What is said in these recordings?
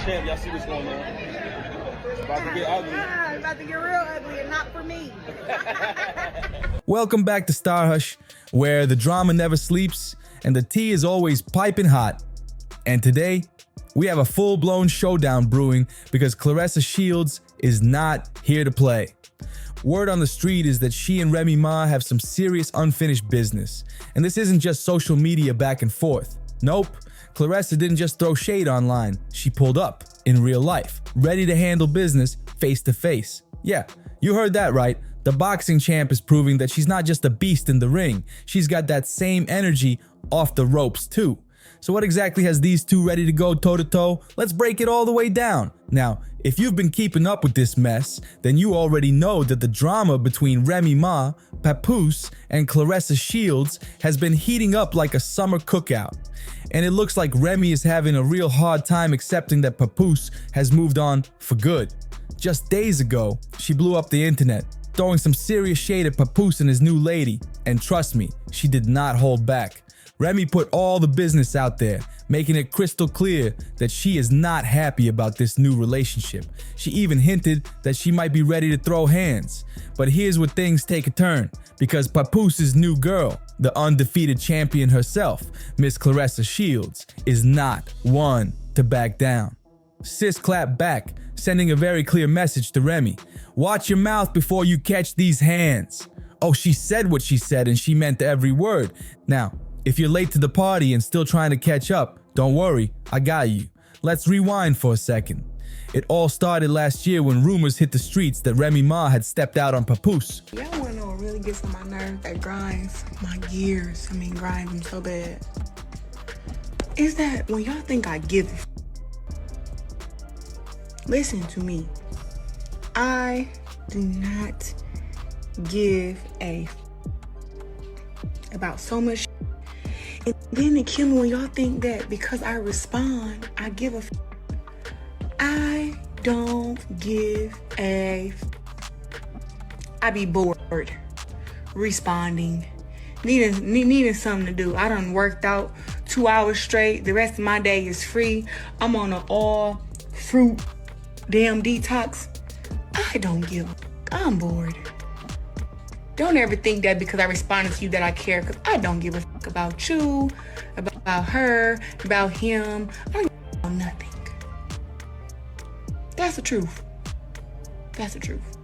champ. Y'all see what's going on. It's about to get ugly. It's about to get real ugly, and not for me. Welcome back to StarHush, where the drama never sleeps and the tea is always piping hot. And today, we have a full-blown showdown brewing because Claressa Shields is not here to play. Word on the street is that she and Remy Ma have some serious unfinished business. And this isn't just social media back and forth. Nope, Claressa didn't just throw shade online. She pulled up in real life, ready to handle business face to face. Yeah, you heard that right. The boxing champ is proving that she's not just a beast in the ring. She's got that same energy off the ropes too. So what exactly has these two ready to go toe-to-toe? Let's break it all the way down. Now, if you've been keeping up with this mess, then you already know that the drama between Remy Ma, Papoose, and Claressa Shields has been heating up like a summer cookout. And it looks like Remy is having a real hard time accepting that Papoose has moved on for good. Just days ago, she blew up the internet, throwing some serious shade at Papoose and his new lady. And trust me, she did not hold back. Remy put all the business out there, making it crystal clear that she is not happy about this new relationship. She even hinted that she might be ready to throw hands. But here's where things take a turn, because Papoose's new girl, the undefeated champion herself, Miss Claressa Shields, is not one to back down. Sis clapped back, sending a very clear message to Remy. Watch your mouth before you catch these hands. Oh, she said what she said and she meant every word. Now, if you're late to the party and still trying to catch up, don't worry, I got you. Let's rewind for a second. It all started last year when rumors hit the streets that Remy Ma had stepped out on Papoose. Y'all wanna know what really gets on my nerves, that grinds my gears, grinds them so bad, is that when y'all think I give a listen to me. I do not give a about so much. And then it kills me when y'all think that because I respond, I give a I don't give a I be bored responding, needing something to do. I done worked out 2 hours straight. The rest of my day is free. I'm on an all fruit damn detox. I don't give I'm bored. Don't ever think that because I responded to you that I care, because I don't give a fuck about you, about her, about him. I don't give a about nothing. That's the truth. That's the truth.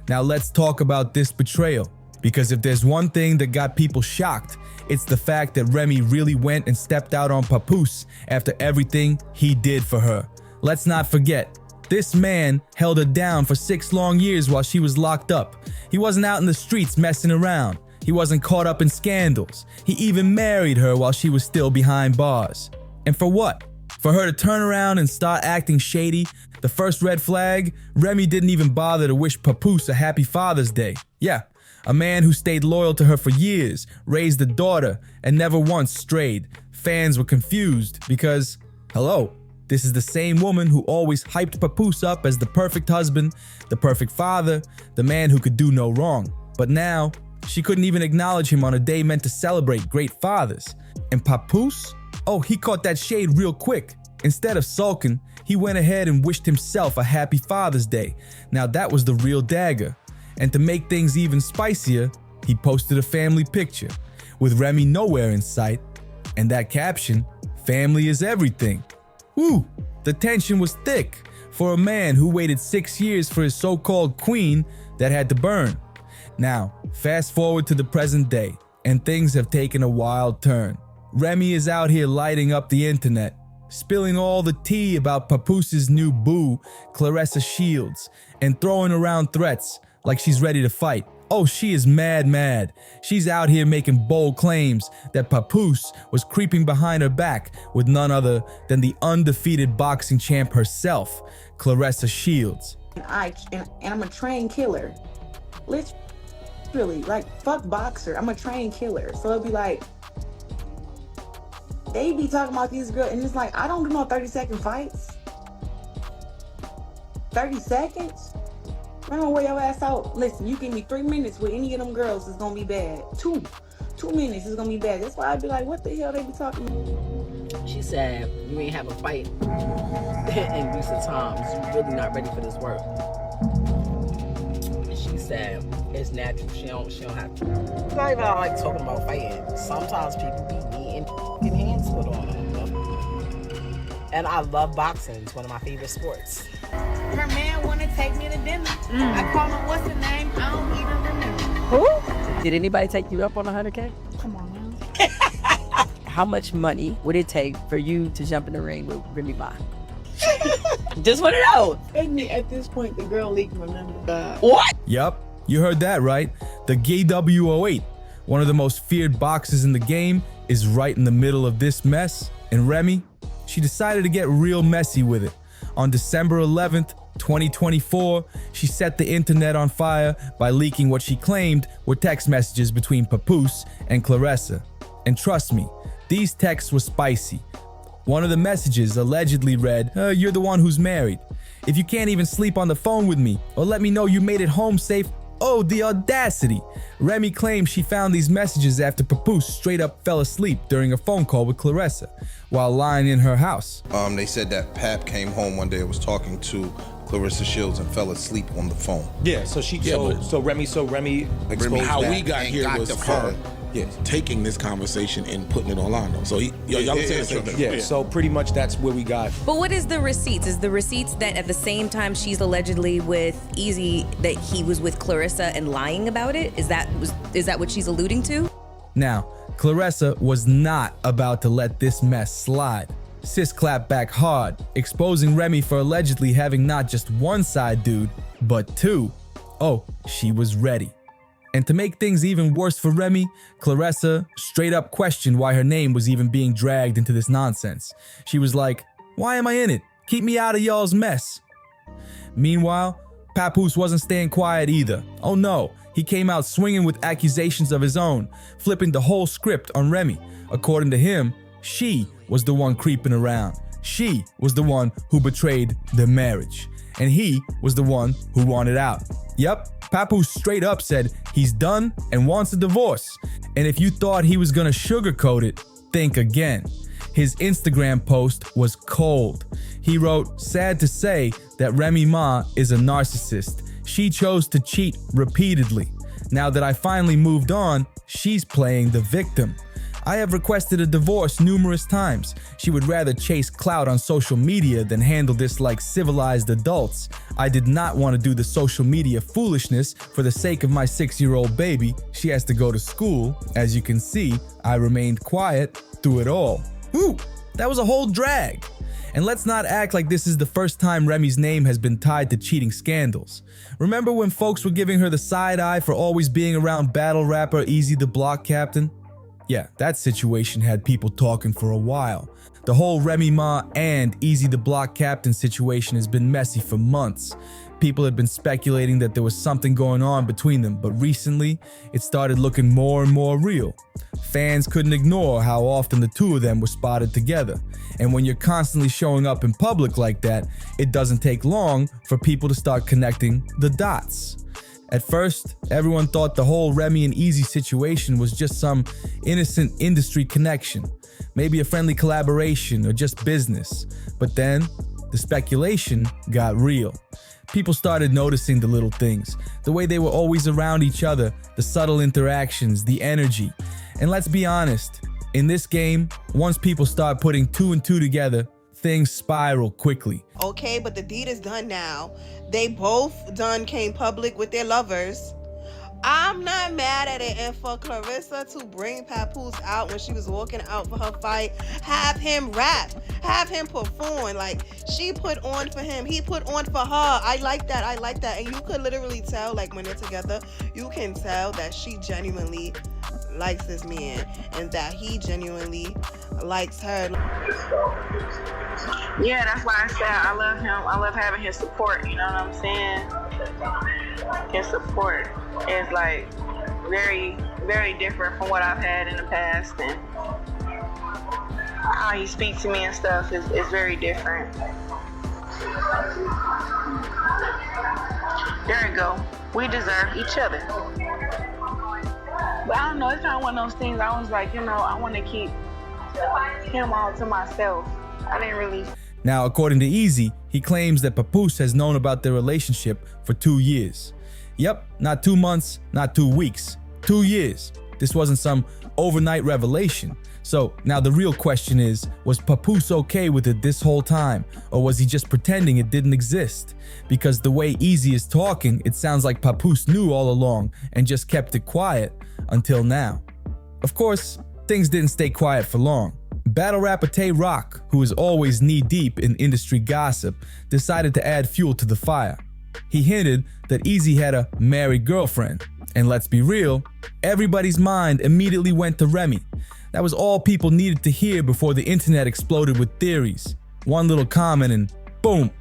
Now let's talk about this betrayal, because if there's one thing that got people shocked, it's the fact that Remy really went and stepped out on Papoose after everything he did for her. Let's not forget, this man held her down for 6 long years while she was locked up. He wasn't out in the streets messing around. He wasn't caught up in scandals. He even married her while she was still behind bars. And for what? For her to turn around and start acting shady? The first red flag, Remy didn't even bother to wish Papoose a happy Father's Day. Yeah, a man who stayed loyal to her for years, raised a daughter, and never once strayed. Fans were confused because, hello, this is the same woman who always hyped Papoose up as the perfect husband, the perfect father, the man who could do no wrong. But now, she couldn't even acknowledge him on a day meant to celebrate great fathers. And Papoose? Oh, he caught that shade real quick. Instead of sulking, he went ahead and wished himself a happy Father's Day. Now that was the real dagger. And to make things even spicier, he posted a family picture with Remy nowhere in sight. And that caption, "Family is everything." Woo! The tension was thick for a man who waited 6 years for his so-called queen that had to burn. Now, fast forward to the present day, and things have taken a wild turn. Remy is out here lighting up the internet, spilling all the tea about Papoose's new boo, Claressa Shields, and throwing around threats like she's ready to fight. Oh, she is mad. She's out here making bold claims that Papoose was creeping behind her back with none other than the undefeated boxing champ herself, Claressa Shields. And I'm a trained killer. Literally, like, fuck boxer. I'm a trained killer. So it'll be like, they be talking about these girls, and it's like, I don't do no 30-second fights. 30 seconds? I'm gonna wear your ass out. Listen, you give me 3 minutes with any of them girls, it's gonna be bad. Two minutes is gonna be bad. That's why I'd be like, what the hell they be talking about? She said, you ain't have a fight in recent times. You really not ready for this work. And she said, it's natural. She don't have to. It's not even I like talking about fighting. Sometimes people be needing fucking hands put on them. And I love boxing. It's one of my favorite sports. Her man want to take me to dinner. I call him, what's the name? I don't even remember. Who? Did anybody take you up on 100K? Come on now. How much money would it take for you to jump in the ring with Remy Ma? Just want to know. And me at this point, the girl league remember. What? Yup, you heard that right. The GW08, one of the most feared boxers in the game, is right in the middle of this mess. And Remy, she decided to get real messy with it. On December 11th, 2024, she set the internet on fire by leaking what she claimed were text messages between Papoose and Claressa. And trust me, these texts were spicy. One of the messages allegedly read, you're the one who's married. If you can't even sleep on the phone with me or let me know you made it home safe, oh, the audacity. Remy claims she found these messages after Papoose straight up fell asleep during a phone call with Claressa while lying in her house. They said that Pap came home one day and was talking to Claressa Shields and fell asleep on the phone. Yeah, so Remy exposed how that. we got here got was the her phone. taking this conversation and putting it online though. So y'all saying the same thing. Yeah, so pretty much that's where we got. But what is the receipts? Is the receipts that at the same time she's allegedly with Easy that he was with Claressa and lying about it? Is that what she's alluding to? Now, Claressa was not about to let this mess slide. Sis clapped back hard, exposing Remy for allegedly having not just one side dude, but two. Oh, she was ready. And to make things even worse for Remy, Claressa straight up questioned why her name was even being dragged into this nonsense. She was like, why am I in it? Keep me out of y'all's mess. Meanwhile, Papoose wasn't staying quiet either. Oh no, he came out swinging with accusations of his own, flipping the whole script on Remy. According to him, she was the one creeping around. She was the one who betrayed the marriage. And he was the one who wanted out. Yep, Papoose straight up said he's done and wants a divorce. And if you thought he was gonna sugarcoat it, think again. His Instagram post was cold. He wrote, sad to say that Remy Ma is a narcissist. She chose to cheat repeatedly. Now that I finally moved on, she's playing the victim. I have requested a divorce numerous times. She would rather chase clout on social media than handle this like civilized adults. I did not want to do the social media foolishness for the sake of my 6-year-old baby. She has to go to school. As you can see, I remained quiet through it all. Whew, that was a whole drag. And let's not act like this is the first time Remy's name has been tied to cheating scandals. Remember when folks were giving her the side eye for always being around battle rapper Easy the Block Captain? Yeah, that situation had people talking for a while. The whole Remy Ma and Easy the Block Captain situation has been messy for months. People had been speculating that there was something going on between them, but recently, it started looking more and more real. Fans couldn't ignore how often the two of them were spotted together. And when you're constantly showing up in public like that, it doesn't take long for people to start connecting the dots. At first, everyone thought the whole Remy and Easy situation was just some innocent industry connection, maybe a friendly collaboration or just business. But then, the speculation got real. People started noticing the little things, the way they were always around each other, the subtle interactions, the energy. And let's be honest, in this game, once people start putting 2 and 2 together, things spiral quickly. Okay, but the deed is done now. They both done came public with their lovers. I'm not mad at it. And for Claressa to bring Papoose out when she was walking out for her fight, have him rap, have him perform. Like, she put on for him, he put on for her. I like that. And you could literally tell, like, when they're together, you can tell that she genuinely likes this man and that he genuinely likes her. Yeah, that's why I said I love him. I love having his support, you know what I'm saying? His support is like very, very different from what I've had in the past, and how he speaks to me and stuff is very different. There you go. We deserve each other. But I don't know, it's kind of one of those things I was like, you know, I want to keep him all to myself. I didn't really. Now, according to Easy, he claims that Papoose has known about their relationship for 2 years. Yep, not 2 months, not 2 weeks, 2 years. This wasn't some overnight revelation. So now the real question is, was Papoose okay with it this whole time? Or was he just pretending it didn't exist? Because the way Easy is talking, it sounds like Papoose knew all along and just kept it quiet until now. Of course, things didn't stay quiet for long. Battle rapper Tay Rock, who is always knee-deep in industry gossip, decided to add fuel to the fire. He hinted that Easy had a married girlfriend. And let's be real, everybody's mind immediately went to Remy. That was all people needed to hear before the internet exploded with theories. One little comment and boom,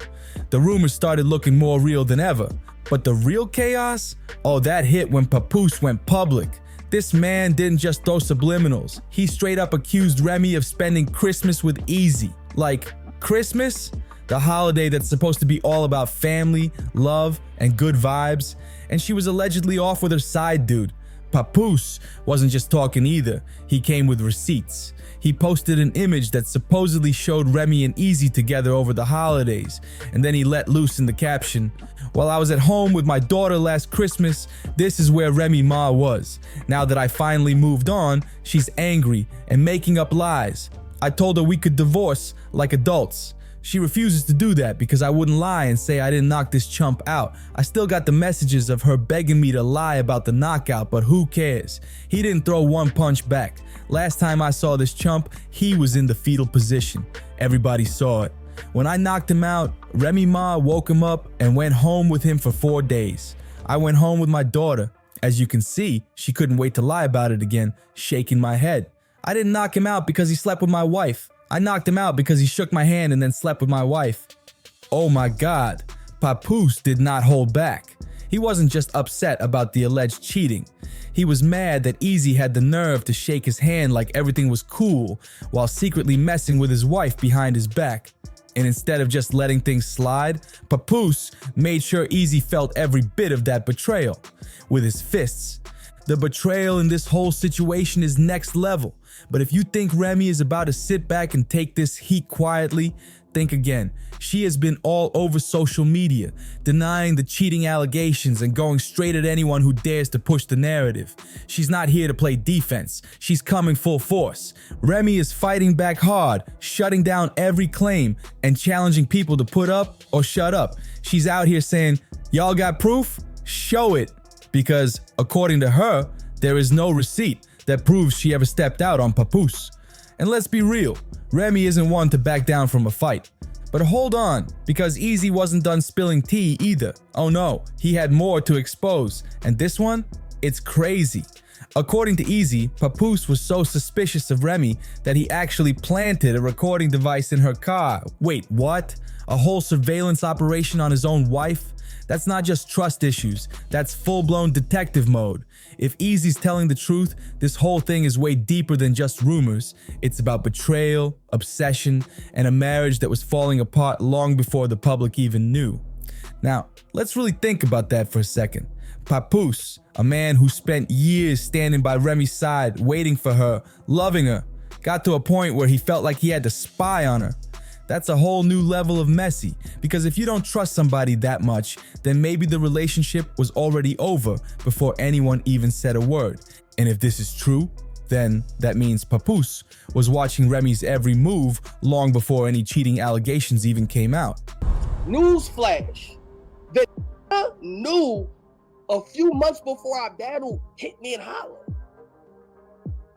the rumors started looking more real than ever. But the real chaos? Oh, that hit when Papoose went public. This man didn't just throw subliminals. He straight up accused Remy of spending Christmas with Easy. Like, Christmas? The holiday that's supposed to be all about family, love, and good vibes. And she was allegedly off with her side dude. Papoose wasn't just talking either. He came with receipts. He posted an image that supposedly showed Remy and Easy together over the holidays. And then he let loose in the caption, "While I was at home with my daughter last Christmas, this is where Remy Ma was. Now that I finally moved on, she's angry and making up lies. I told her we could divorce like adults. She refuses to do that because I wouldn't lie and say I didn't knock this chump out. I still got the messages of her begging me to lie about the knockout, but who cares? He didn't throw one punch back. Last time I saw this chump, he was in the fetal position. Everybody saw it. When I knocked him out, Remy Ma woke him up and went home with him for 4 days. I went home with my daughter. As you can see, she couldn't wait to lie about it again, shaking my head. I didn't knock him out because he slept with my wife. I knocked him out because he shook my hand and then slept with my wife." Oh my God, Papoose did not hold back. He wasn't just upset about the alleged cheating. He was mad that Easy had the nerve to shake his hand like everything was cool while secretly messing with his wife behind his back. And instead of just letting things slide, Papoose made sure Easy felt every bit of that betrayal with his fists. The betrayal in this whole situation is next level. But if you think Remy is about to sit back and take this heat quietly, think again. She has been all over social media, denying the cheating allegations and going straight at anyone who dares to push the narrative. She's not here to play defense. She's coming full force. Remy is fighting back hard, shutting down every claim and challenging people to put up or shut up. She's out here saying, "Y'all got proof? Show it." Because according to her, there is no receipt that proves she ever stepped out on Papoose. And let's be real, Remy isn't one to back down from a fight. But hold on, because Easy wasn't done spilling tea either. Oh no, he had more to expose. And this one, it's crazy. According to Easy, Papoose was so suspicious of Remy that he actually planted a recording device in her car. Wait, what? A whole surveillance operation on his own wife? That's not just trust issues, that's full-blown detective mode. If Easy's telling the truth, this whole thing is way deeper than just rumors. It's about betrayal, obsession, and a marriage that was falling apart long before the public even knew. Now, let's really think about that for a second. Papoose, a man who spent years standing by Remy's side, waiting for her, loving her, got to a point where he felt like he had to spy on her. That's a whole new level of messy, because if you don't trust somebody that much, then maybe the relationship was already over before anyone even said a word. And if this is true, then that means Papoose was watching Remy's every move long before any cheating allegations even came out. Newsflash, the knew a few months before our battle hit me and holler.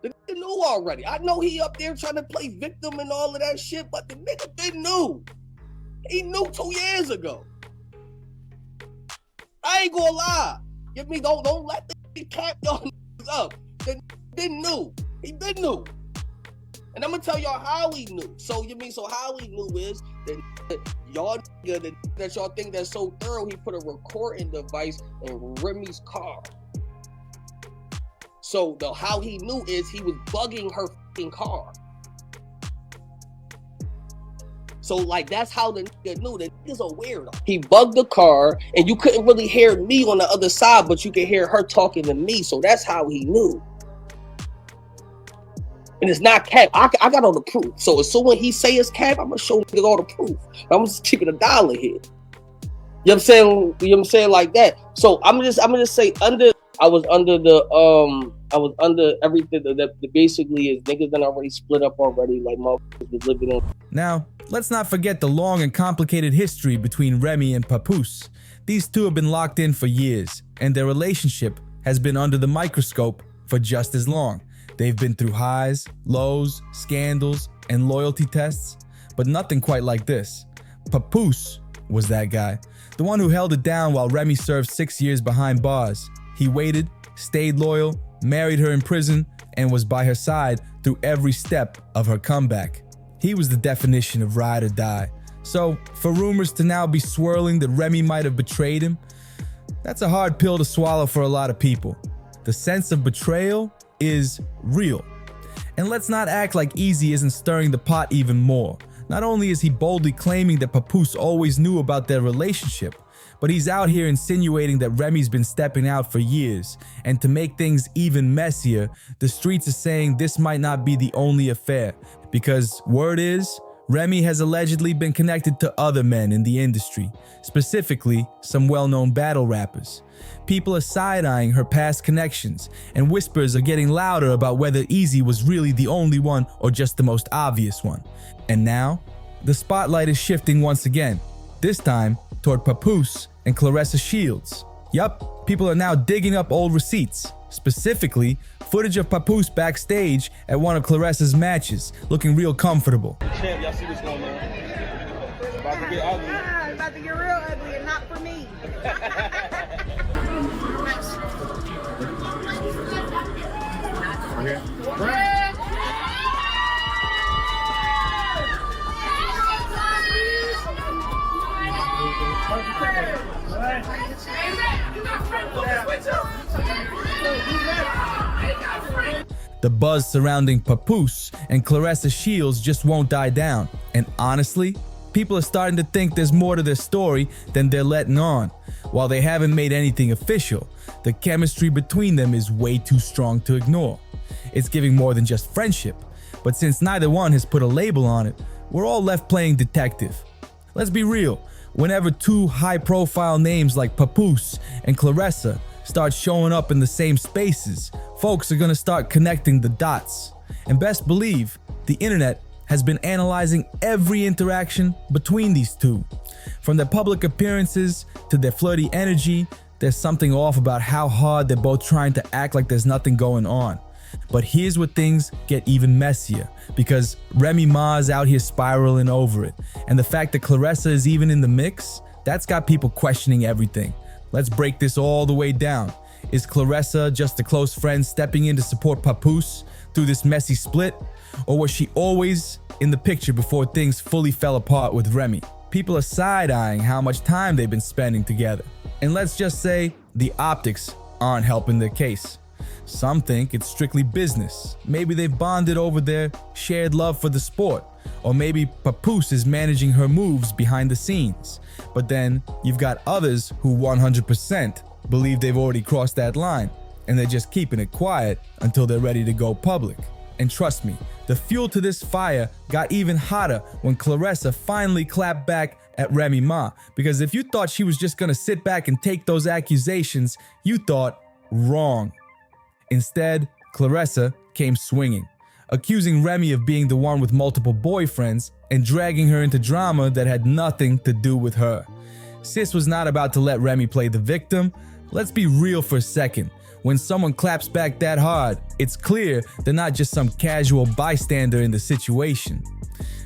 The nigga knew already. I know he up there trying to play victim and all of that shit, but the nigga been knew. He knew 2 years ago. I ain't gonna lie. Give me don't let the cap y'all up. The nigga been knew. He been knew. And I'm gonna tell y'all how he knew. So how he knew is that y'all nigga that y'all think that's so thorough, he put a recording device in Remy's car. So how he knew is he was bugging her fucking car. So like that's how the nigga knew. The nigga's a weirdo. He bugged the car and you couldn't really hear me on the other side, but you could hear her talking to me. So that's how he knew. and it's not cap. I got all the proof. So as soon as he say it's cap, I'm gonna show niggas all the proof. I'm just keeping $1 here. You know what I'm saying? You know what I'm saying, like that. So I'm gonna say I was under everything that basically is niggas that already split up already, like motherfuckers was living in. Now, let's not forget the long and complicated history between Remy and Papoose. These two have been locked in for years, and their relationship has been under the microscope for just as long. They've been through highs, lows, scandals, and loyalty tests, but nothing quite like this. Papoose was that guy, the one who held it down while Remy served 6 years behind bars. He waited, stayed loyal, married her in prison, and was by her side through every step of her comeback. He was the definition of ride or die. So, for rumors to now be swirling that Remy might have betrayed him, that's a hard pill to swallow for a lot of people. The sense of betrayal is real. And let's not act like Easy isn't stirring the pot even more. Not only is he boldly claiming that Papoose always knew about their relationship, but he's out here insinuating that Remy's been stepping out for years. And to make things even messier, the streets are saying this might not be the only affair, because word is, Remy has allegedly been connected to other men in the industry, specifically some well-known battle rappers. People are side-eyeing her past connections, and whispers are getting louder about whether Easy was really the only one or just the most obvious one. And now, the spotlight is shifting once again, this time toward Papoose and Claressa Shields. Yup, people are now digging up old receipts, specifically footage of Papoose backstage at one of Claressa's matches, looking real comfortable. Champ, y'all see what's going on? It's about to get ugly. It's about to get real ugly, and not for me. The buzz surrounding Papoose and Claressa Shields just won't die down. And honestly, people are starting to think there's more to their story than they're letting on. While they haven't made anything official, the chemistry between them is way too strong to ignore. It's giving more than just friendship. But since neither one has put a label on it, we're all left playing detective. Let's be real, whenever two high-profile names like Papoose and Claressa start showing up in the same spaces, folks are gonna start connecting the dots. And best believe, the internet has been analyzing every interaction between these two. From their public appearances to their flirty energy, there's something off about how hard they're both trying to act like there's nothing going on. But here's where things get even messier, because Remy Ma is out here spiraling over it. And the fact that Claressa is even in the mix, that's got people questioning everything. Let's break this all the way down. Is Claressa just a close friend stepping in to support Papoose through this messy split? Or was she always in the picture before things fully fell apart with Remy? People are side-eyeing how much time they've been spending together. And let's just say the optics aren't helping their case. Some think it's strictly business. Maybe they've bonded over their shared love for the sport. Or maybe Papoose is managing her moves behind the scenes. But then you've got others who 100% believe they've already crossed that line, and they're just keeping it quiet until they're ready to go public. And trust me, the fuel to this fire got even hotter when Claressa finally clapped back at Remy Ma, because if you thought she was just gonna sit back and take those accusations, you thought wrong. Instead, Claressa came swinging, accusing Remy of being the one with multiple boyfriends and dragging her into drama that had nothing to do with her. Sis was not about to let Remy play the victim. Let's be real for a second. When someone claps back that hard, it's clear they're not just some casual bystander in the situation.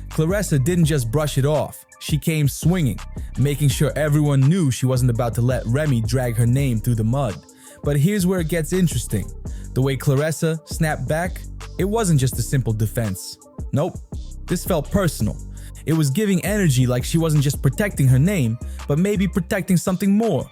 Claressa didn't just brush it off. She came swinging, making sure everyone knew she wasn't about to let Remy drag her name through the mud. But here's where it gets interesting. The way Claressa snapped back, it wasn't just a simple defense. Nope, this felt personal. It was giving energy like she wasn't just protecting her name, but maybe protecting something more.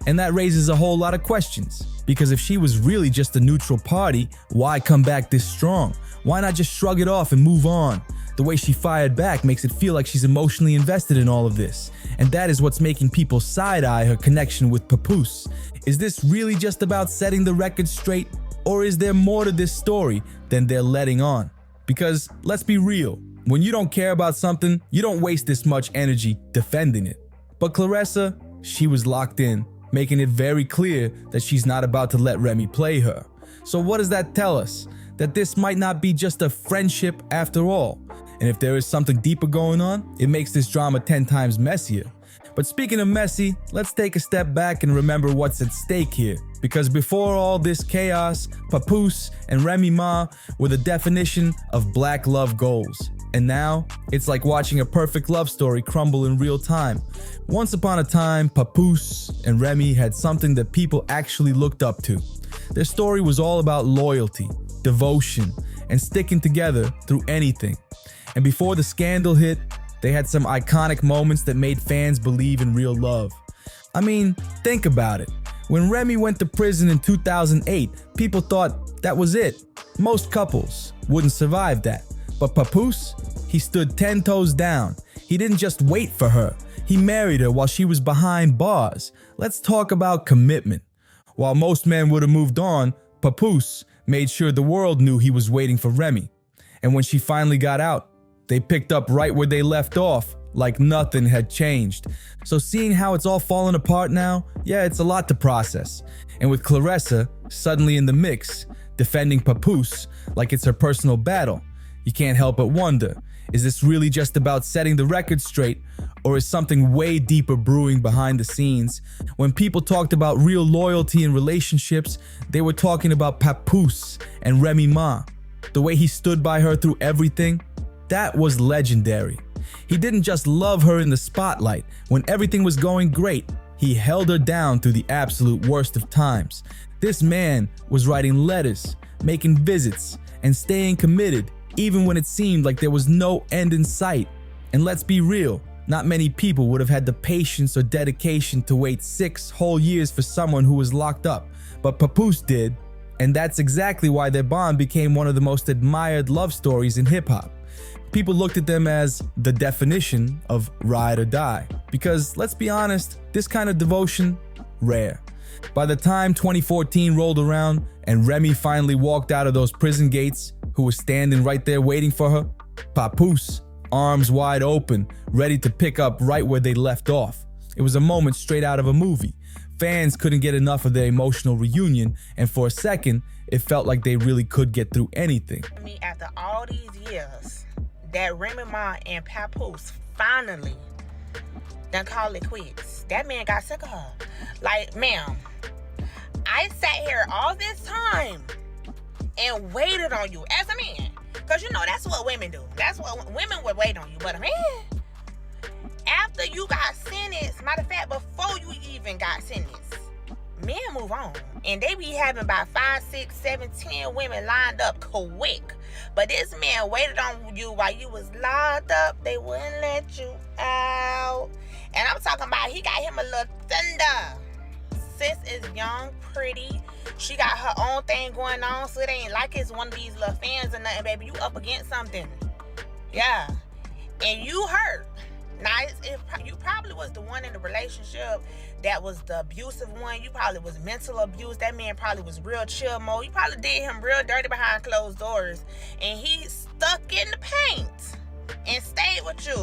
And that raises a whole lot of questions. Because if she was really just a neutral party, why come back this strong? Why not just shrug it off and move on? The way she fired back makes it feel like she's emotionally invested in all of this. And that is what's making people side-eye her connection with Papoose. Is this really just about setting the record straight? Or is there more to this story than they're letting on? Because let's be real, when you don't care about something, you don't waste this much energy defending it. But Claressa, she was locked in, making it very clear that she's not about to let Remy play her. So what does that tell us? That this might not be just a friendship after all. And if there is something deeper going on, it makes this drama 10 times messier. But speaking of messy, let's take a step back and remember what's at stake here. Because before all this chaos, Papoose and Remy Ma were the definition of black love goals. And now, it's like watching a perfect love story crumble in real time. Once upon a time, Papoose and Remy had something that people actually looked up to. Their story was all about loyalty, devotion, and sticking together through anything. And before the scandal hit, they had some iconic moments that made fans believe in real love. I mean, think about it. When Remy went to prison in 2008, people thought that was it. Most couples wouldn't survive that. But Papoose, he stood 10 toes down. He didn't just wait for her. He married her while she was behind bars. Let's talk about commitment. While most men would have moved on, Papoose made sure the world knew he was waiting for Remy. And when she finally got out, they picked up right where they left off, like nothing had changed. So seeing how it's all fallen apart now, yeah, it's a lot to process. And with Claressa suddenly in the mix, defending Papoose like it's her personal battle, you can't help but wonder, is this really just about setting the record straight, or is something way deeper brewing behind the scenes? When people talked about real loyalty in relationships, they were talking about Papoose and Remy Ma. The way he stood by her through everything, that was legendary. He didn't just love her in the spotlight. When everything was going great, he held her down through the absolute worst of times. This man was writing letters, making visits, and staying committed even when it seemed like there was no end in sight. And let's be real, not many people would have had the patience or dedication to wait 6 whole years for someone who was locked up. But Papoose did, and that's exactly why their bond became one of the most admired love stories in hip-hop. People looked at them as the definition of ride or die. Because let's be honest, this kind of devotion, rare. By the time 2014 rolled around and Remy finally walked out of those prison gates, who was standing right there waiting for her, Papoose, arms wide open, ready to pick up right where they left off. It was a moment straight out of a movie. Fans couldn't get enough of their emotional reunion, and for a second, it felt like they really could get through anything. I mean, after all these years, that Remy Ma and Papoose finally done called it quits. That man got sick of her. Like, ma'am, I sat here all this time and waited on you as a man. Because, you know, that's what women do. That's what women would wait on you. But a man, after you got sentenced, matter of fact, before you even got sentenced, men move on. And they be having about 5, 6, 7, 10 women lined up quick. But this man waited on you while you was locked up. They wouldn't let you out. And I'm talking about he got him a little thunder. Sis is young, pretty. She got her own thing going on, so it ain't like it's one of these little fans or nothing, baby. You up against something. Yeah. And you hurt. Now, you probably was the one in the relationship that was the abusive one. You probably was mental abuse. That man probably was real chill mode. You probably did him real dirty behind closed doors. And he stuck in the paint and stayed with you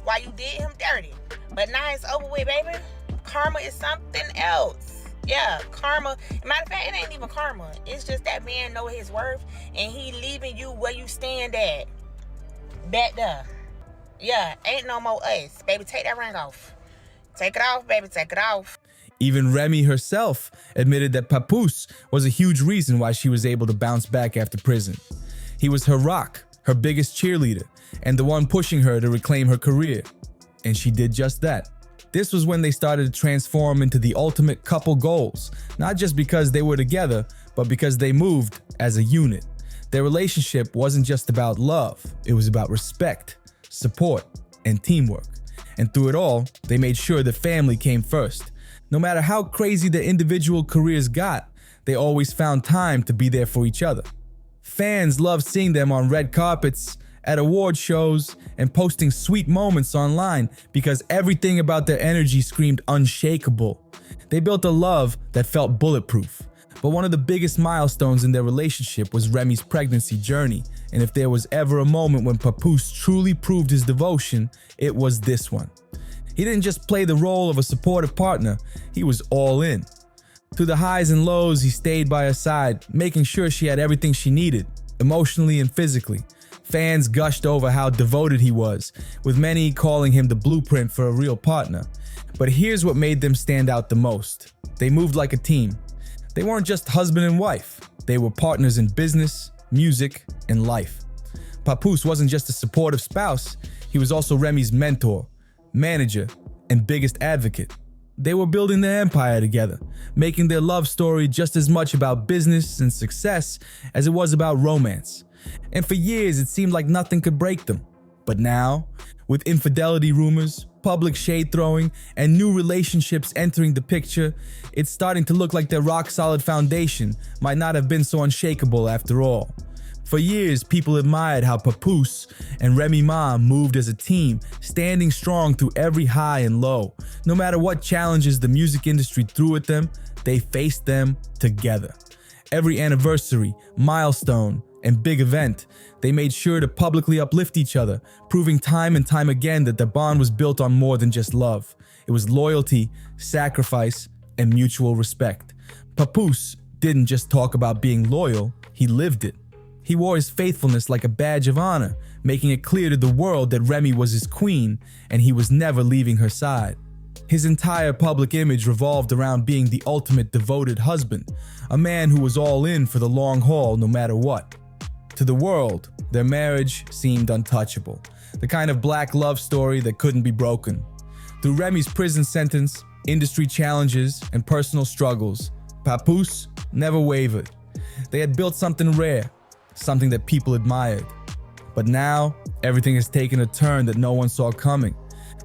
while you did him dirty. But now it's over with, baby. Karma is something else. Yeah, karma. Matter of fact, it ain't even karma. It's just that man know his worth and he leaving you where you stand at. Back there. Yeah, ain't no more us. Baby, take that ring off. Take it off, baby, take it off. Even Remy herself admitted that Papoose was a huge reason why she was able to bounce back after prison. He was her rock, her biggest cheerleader, and the one pushing her to reclaim her career. And she did just that. This was when they started to transform into the ultimate couple goals, not just because they were together, but because they moved as a unit. Their relationship wasn't just about love, it was about respect, support, and teamwork. And through it all, they made sure the family came first. No matter how crazy their individual careers got, they always found time to be there for each other. Fans loved seeing them on red carpets, at award shows, and posting sweet moments online because everything about their energy screamed unshakable. They built a love that felt bulletproof. But one of the biggest milestones in their relationship was Remy's pregnancy journey, and if there was ever a moment when Papoose truly proved his devotion, it was this one. He didn't just play the role of a supportive partner, he was all in. Through the highs and lows, he stayed by her side, making sure she had everything she needed, emotionally and physically. Fans gushed over how devoted he was, with many calling him the blueprint for a real partner. But here's what made them stand out the most. They moved like a team. They weren't just husband and wife. They were partners in business, music, and life. Papoose wasn't just a supportive spouse, he was also Remy's mentor, manager, and biggest advocate. They were building their empire together, making their love story just as much about business and success as it was about romance. And for years, it seemed like nothing could break them. But now, with infidelity rumors, public shade throwing, and new relationships entering the picture, it's starting to look like their rock-solid foundation might not have been so unshakable after all. For years, people admired how Papoose and Remy Ma moved as a team, standing strong through every high and low. No matter what challenges the music industry threw at them, they faced them together. Every anniversary, milestone, and big event, they made sure to publicly uplift each other, proving time and time again that their bond was built on more than just love. It was loyalty, sacrifice, and mutual respect. Papoose didn't just talk about being loyal, he lived it. He wore his faithfulness like a badge of honor, making it clear to the world that Remy was his queen and he was never leaving her side. His entire public image revolved around being the ultimate devoted husband, a man who was all in for the long haul no matter what. To the world, their marriage seemed untouchable, the kind of black love story that couldn't be broken. Through Remy's prison sentence, industry challenges, and personal struggles, Papoose never wavered. They had built something rare, something that people admired. But now, everything has taken a turn that no one saw coming.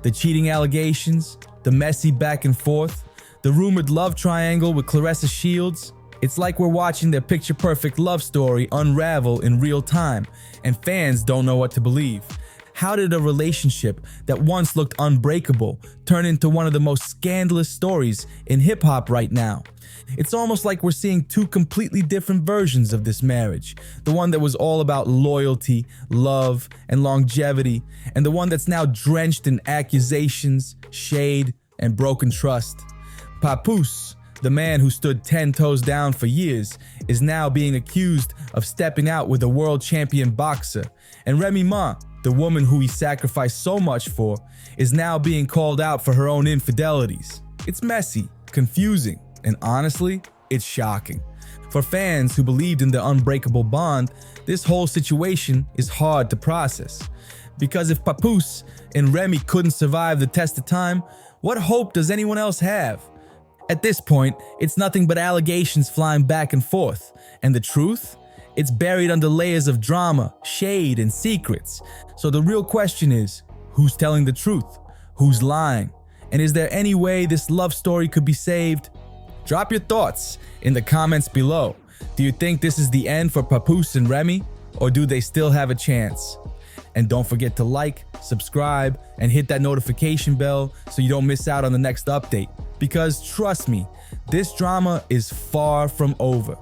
The cheating allegations, the messy back and forth, the rumored love triangle with Claressa Shields. It's like we're watching their picture-perfect love story unravel in real time, and fans don't know what to believe. How did a relationship that once looked unbreakable turn into one of the most scandalous stories in hip-hop right now? It's almost like we're seeing two completely different versions of this marriage. The one that was all about loyalty, love, and longevity, and the one that's now drenched in accusations, shade, and broken trust. Papoose, the man who stood 10 toes down for years, is now being accused of stepping out with a world champion boxer. And Remy Ma, the woman who he sacrificed so much for, is now being called out for her own infidelities. It's messy, confusing, and honestly, it's shocking. For fans who believed in their unbreakable bond, this whole situation is hard to process. Because if Papoose and Remy couldn't survive the test of time, what hope does anyone else have? At this point, it's nothing but allegations flying back and forth. And the truth? It's buried under layers of drama, shade, and secrets. So the real question is, who's telling the truth? Who's lying? And is there any way this love story could be saved? Drop your thoughts in the comments below. Do you think this is the end for Papoose and Remy? Or do they still have a chance? And don't forget to like, subscribe, and hit that notification bell so you don't miss out on the next update. Because trust me, this drama is far from over.